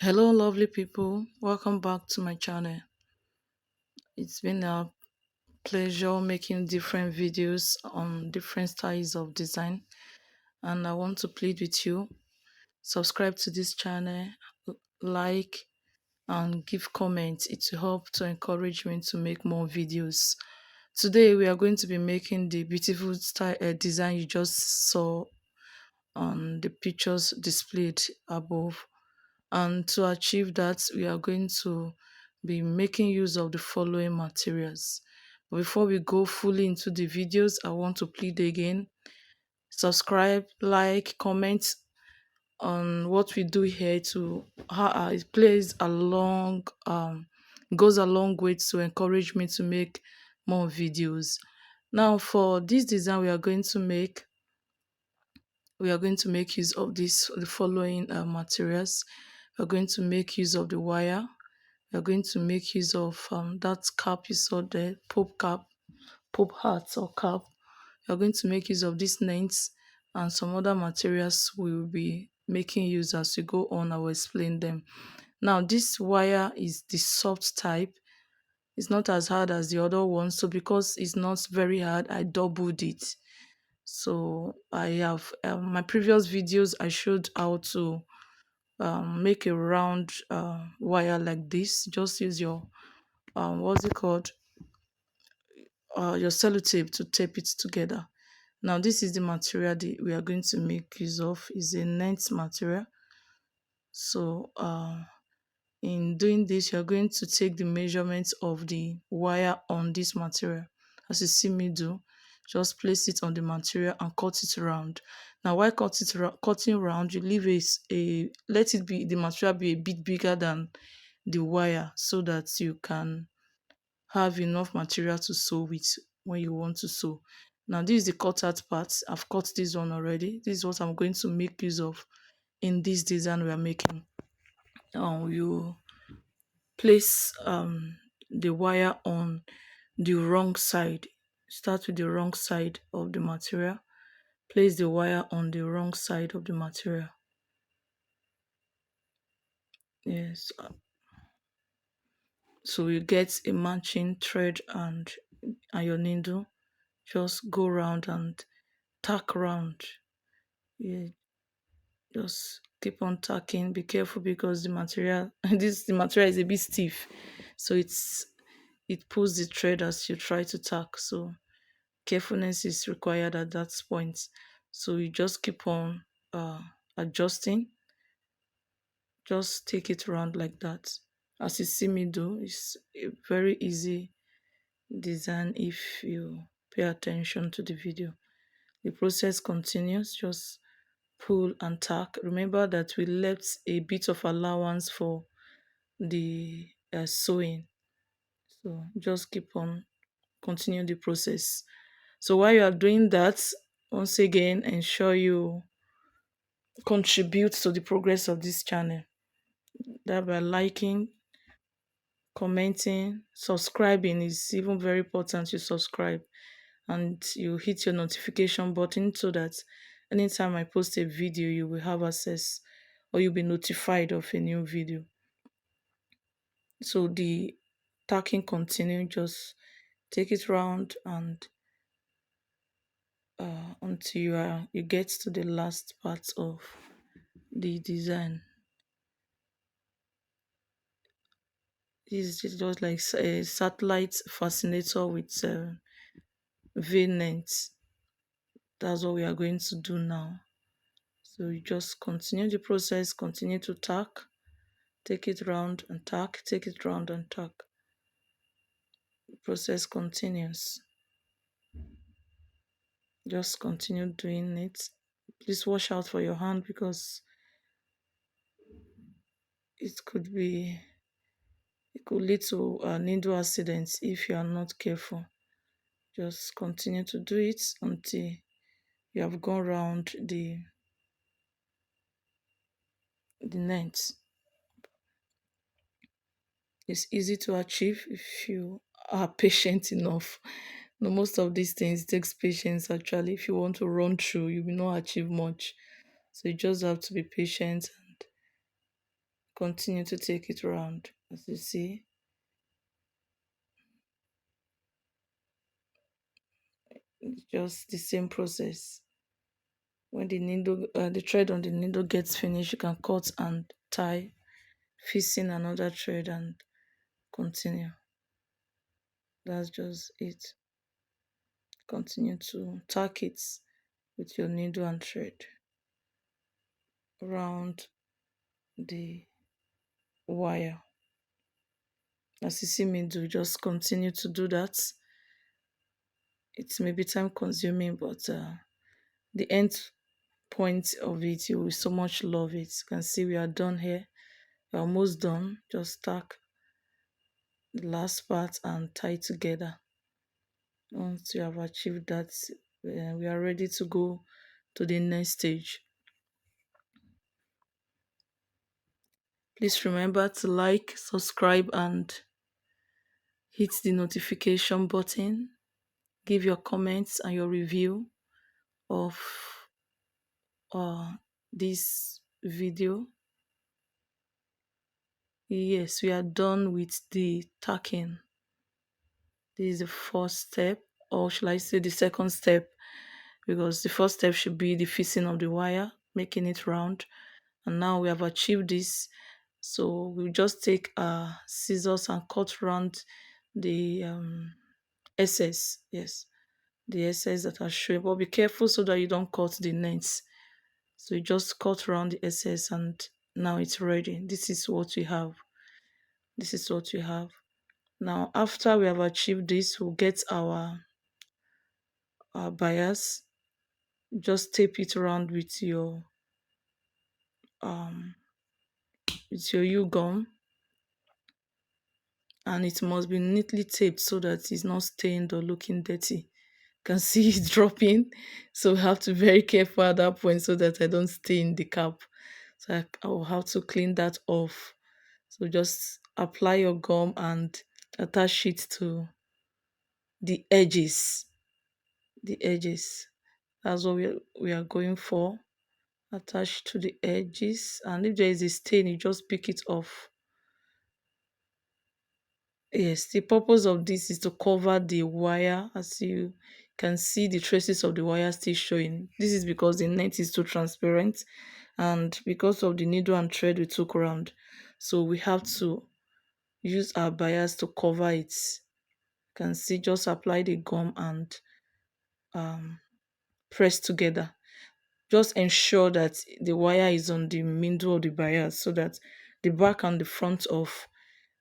Hello, lovely people. Welcome back to my channel. It's been a pleasure making different videos on different styles of design, and I want to plead with you. Subscribe to this channel, like, and give comments. It will help to encourage me to make more videos. Today, we are going to be making the beautiful style design you just saw on the pictures displayed above. And to achieve that, we are going to be making use of the following materials. But before we go fully into the videos, I want to plead again. Subscribe, like, comment on what we do here to how it plays along goes a long way to encourage me to make more videos. Now for this design we are going to make use of the following materials. We're going to make use of the wire. We're going to make use of that cap you saw there, pope hat or cap. We're going to make use of these nails and some other materials we will be making use as we go on. I will explain them. Now, this wire is the soft type. It's not as hard as the other one. So because it's not very hard, I doubled it. So I have my previous videos, I showed how to make a round wire like this. Just use your what's it called, your sellotape to tape it together. Now this is the material that we are going to make use of. Is a net material. So in doing this, you're going to take the measurements of the wire on this material. As you see me do, just place it on the material and cut it round. Now while cutting round, you leave let it be, the material be a bit bigger than the wire, so that you can have enough material to sew with when you want to sew. Now this is the cut out part. I've cut this one already. This is what I'm going to make use of in this design we are making. You place the wire on the wrong side. Start with the wrong side of the material. Place the wire on the wrong side of the material. Yes. So you get a matching thread and your needle. Just go round and tack round. Yeah, just keep on tacking. Be careful because the material the material is a bit stiff, so it pulls the thread as you try to tack. So carefulness is required at that point. So you just keep on adjusting. Just take it around like that. As you see me do, it's a very easy design if you pay attention to the video. The process continues. Just pull and tack. Remember that we left a bit of allowance for the sewing. So just keep on continue the process. So while you are doing that, once again, ensure you contribute to the progress of this channel. That by liking, commenting, subscribing is even very important. You subscribe and you hit your notification button so that anytime I post a video, you will have access or you'll be notified of a new video. So the tacking continue, just take it round and until you get to the last part of the design. This is just like a satellite fascinator with V-net. That's what we are going to do now. So you just continue the process, continue to tack, take it round and tack, take it round and tack. The process continues. Just continue doing it. Please watch out for your hand because it could lead to needle accidents if you are not careful. Just continue to do it until you have gone around the net. It's easy to achieve if you are patient enough. No, most of these things takes patience actually. If you want to run through, you will not achieve much. So you just have to be patient and Continue to take it round. As you see, it's just the same process. When the thread on the needle gets finished, you can cut and tie, fix in another thread and continue. That's just it. Continue to tack it with your needle and thread around the wire. As you see me do, just continue to do that. It may be time consuming, but the end point of it, you will so much love it. You can see we are done here. We're almost done. Just tack the last part and tie together. Once you have achieved that, we are ready to go to the next stage. Please remember to like, subscribe, and hit the notification button. Give your comments and your review of this video. Yes, we are done with the tacking. This is the first step, or should I say the second step, because the first step should be the fixing of the wire, making it round. And now we have achieved this. So we'll just take our scissors and cut around the SS. Yes, the SS that are showing. But be careful so that you don't cut the nets. So you just cut around the SS and now it's ready. This is what we have. This is what we have. Now, after we have achieved this, we'll get our bias. Just tape it around um with your U-gum, and it must be neatly taped so that it's not stained or looking dirty. You can see it dropping, so we have to be very careful at that point so that I don't stain the cap. So I will have to clean that off. So just apply your gum and attach it to the edges. The edges. That's what we are going for. Attach to the edges, and if there is a stain, you just pick it off. Yes, the purpose of this is to cover the wire. As you can see, the traces of the wire still showing. This is because the net is too transparent and because of the needle and thread we took around. So we have to use our bias to cover it. You can see, just apply the gum and press together. Just ensure that the wire is on the middle of the bias so that the back and the front of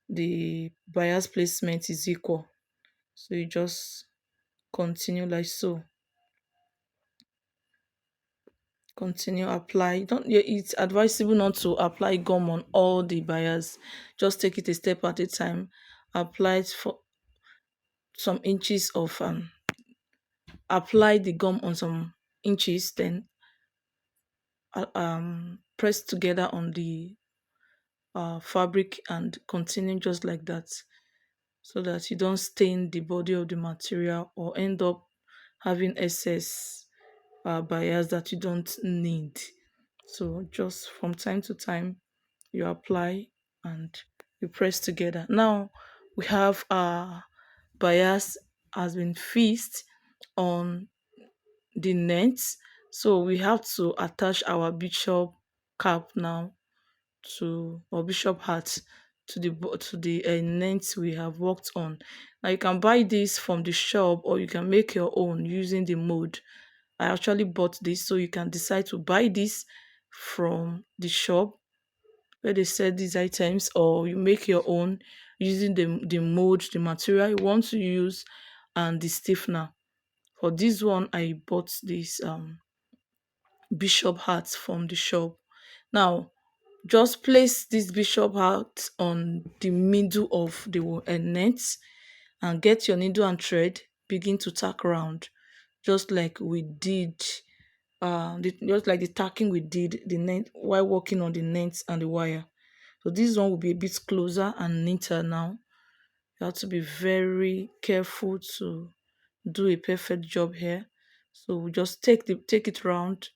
the bias placement is equal. So you just continue like so. Continue apply. Don't It's advisable not to apply gum on all the bias. Just take it a step at a time. Apply it for some inches of apply the gum on some inches, then press together on the fabric and continue just like that, so that you don't stain the body of the material or end up having excess bias that you don't need. So just from time to time you apply and you press together. Now we have our bias has been fixed on the net, so we have to attach our bishop cap now to, or bishop hat, to the net we have worked on. Now you can buy this from the shop or you can make your own using the mold. I actually bought this, so you can decide to buy this from the shop where they sell these items, or you make your own using the mold, the material you want to use, and the stiffener. For this one, I bought this bishop hat from the shop. Now just place this bishop hat on the middle of the net and get your needle and thread. Begin to tack round, just like we did, just like the tacking we did the net while working on the net and the wire. So this one will be a bit closer and neater now. You have to be very careful to do a perfect job here. So we just take it round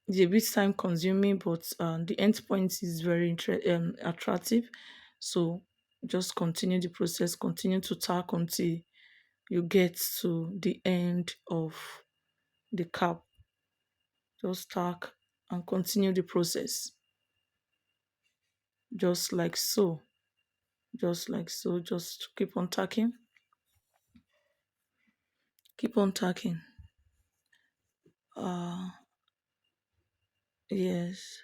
It's a bit time consuming, but the end point is very attractive. So just continue the process, continue to tack until you get to the end of the cap. Just tack and continue the process, just like so, just like so. Just keep on tacking. Uh, yes,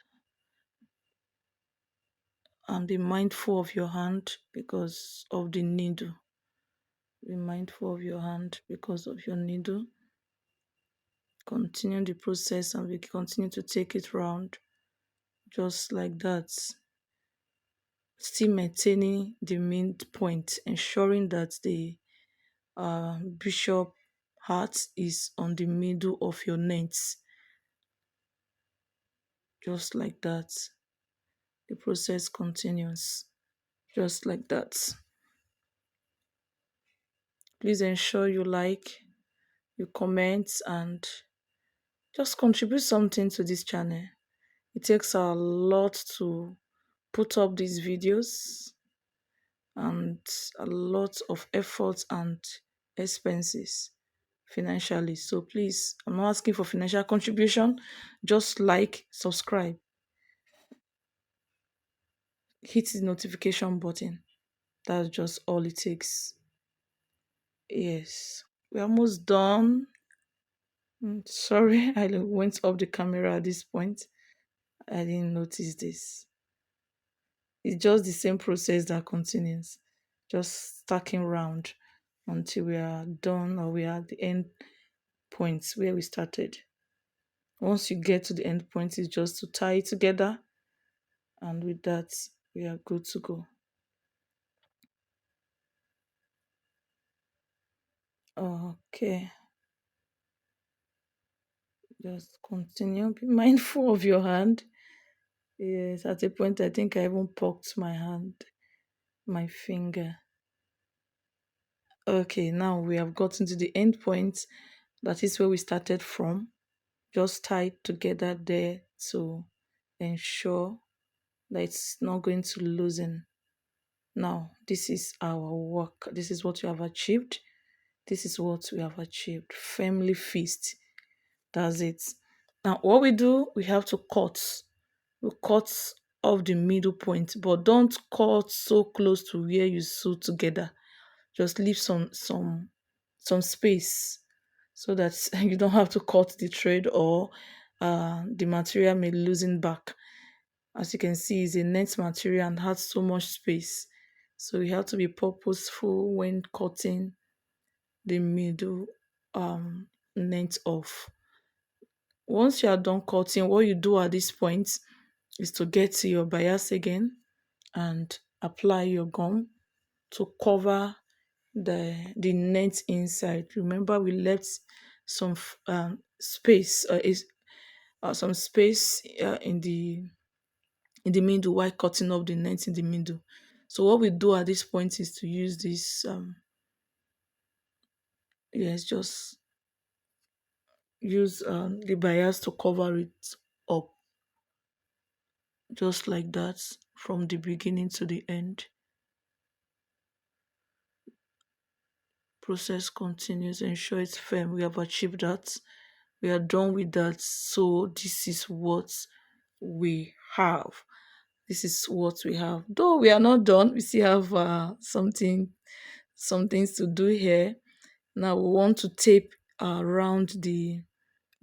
and be mindful of your hand because of the needle. Be mindful of your hand because of your needle. Continue the process and we continue to take it round just like that. Still maintaining the midpoint, ensuring that the bishop heart is on the middle of your net, just like that. The process continues just like that. Please ensure you like, you comment, and just contribute something to this channel. It takes a lot to put up these videos and a lot of effort and expenses financially. So please, I'm not asking for financial contribution. Just like, subscribe, hit the notification button. That's just all it takes. Yes, we're almost done. Sorry, I went off the camera at this point. I didn't notice this. It's just the same process that continues, just stacking round until we are done or we are at the end points where we started. Once you get to the end point, it's just to tie it together, and with that, we are good to go. Okay, just continue. Be mindful of your hand. Yes, at a point, I think I even poked my hand, my finger. Okay, now we have gotten to the end point. That is where we started from. Just tie it together there to ensure that it's not going to loosen. Now, this is our work. This is what we have achieved. This is what we have achieved. Family feast. That's it. Now, what we do, we have to cut. We cut off the middle point, but don't cut so close to where you sew together. Just leave some space so that you don't have to cut the thread or the material may loosen back. As you can see, it's a net material and has so much space. So you have to be purposeful when cutting the middle net off. Once you are done cutting, what you do at this point is to get to your bias again and apply your gum to cover the net inside. Remember, we left some space, some space in the middle while cutting off the net in the middle. So what we do at this point is to use this yes, just use the bias to cover it up, just like that, from the beginning to the end. Process continues. Ensure it's firm. We have achieved that. We are done with that. So this is what we have. This is what we have. Though we are not done, we still have some things to do here. Now we want to tape around the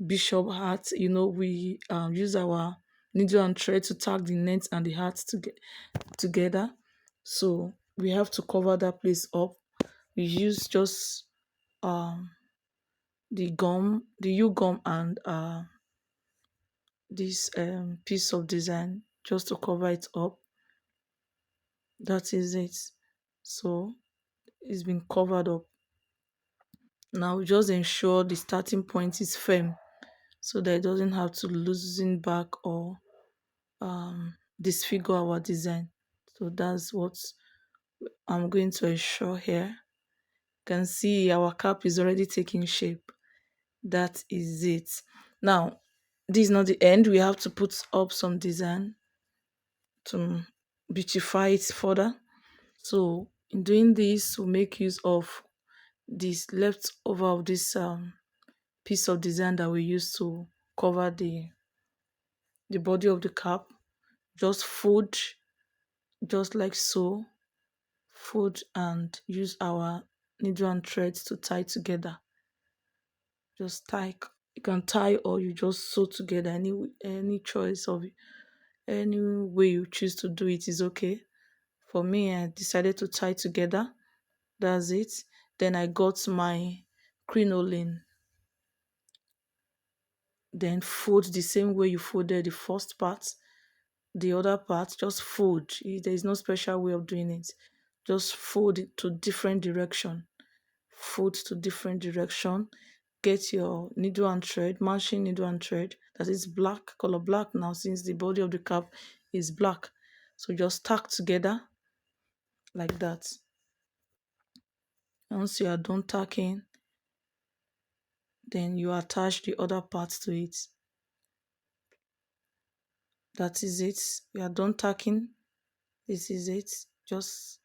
bishop heart. We use our needle and thread to tag the net and the heart together. So we have to cover that place up. We use just the gum, the U gum, and this piece of design just to cover it up. That is it. So it's been covered up. Now we just ensure the starting point is firm so that it doesn't have to loosen back or disfigure our design. So that's what I'm going to ensure here. You can see our cap is already taking shape. That is it. Now, this is not the end. We have to put up some design to beautify it further. So in doing this, we'll make use of this leftover of this piece of design that we use to cover the body of the cap. Just fold, just like so, fold and use our needle and threads to tie together. Just tie. You can tie or you just sew together. Any choice of any way you choose to do it is okay. For me, I decided to tie together. That's it. Then I got my crinoline. Then fold the same way you folded the first part. The other part, just fold. There is no special way of doing it. Just fold it to different direction. Fold to different direction. Get your needle and thread, matching needle and thread. That is black, color black now since the body of the cap is black. So just tack together like that. Once you are done tacking, then you attach the other parts to it. That is it. You are done tacking. This is it. Just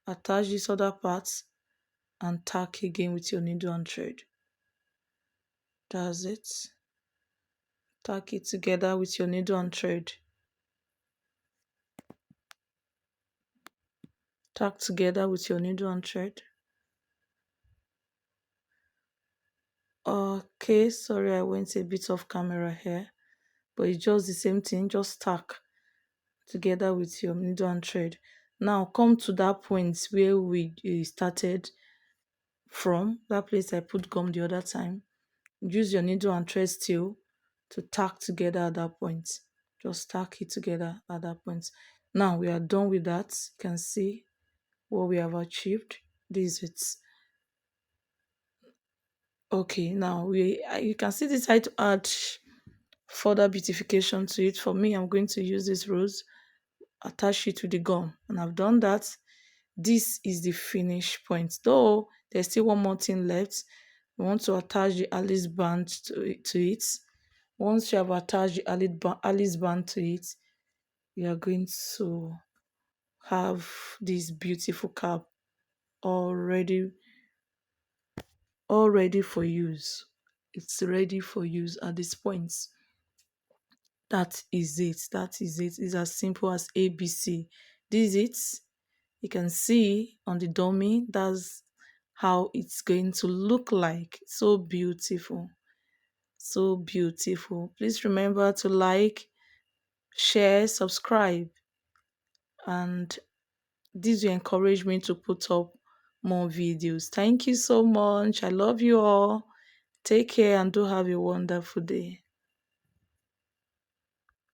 attach this other part and tack again with your needle and thread. That's it. Tack it together with your needle and thread. Tack together with your needle and thread. Okay, sorry I went a bit off camera here, but it's just the same thing. Just tack together with your needle and thread. Now come to that point where we started from, that place I put gum the other time. Use your needle and thread steel to tack together at that point. Just tack it together at that point. Now we are done with that. You can see what we have achieved. This is it. Okay, now you can see this side to add further beautification to it. For me, I'm going to use this rose, attach it to the gum, and I've done that. This is the finish point, though there's still one more thing left. We want to attach the Alice band to it. Once you have attached the Alice band to it, you are going to have this beautiful cap already all ready for use. It's ready for use at this point. That is it. That is it. It's as simple as ABC. This is it. You can see on the dummy, that's how it's going to look like. So beautiful. So beautiful. Please remember to like, share, subscribe, and this will encourage me to put up more videos. Thank you so much. I love you all. Take care and do have a wonderful day.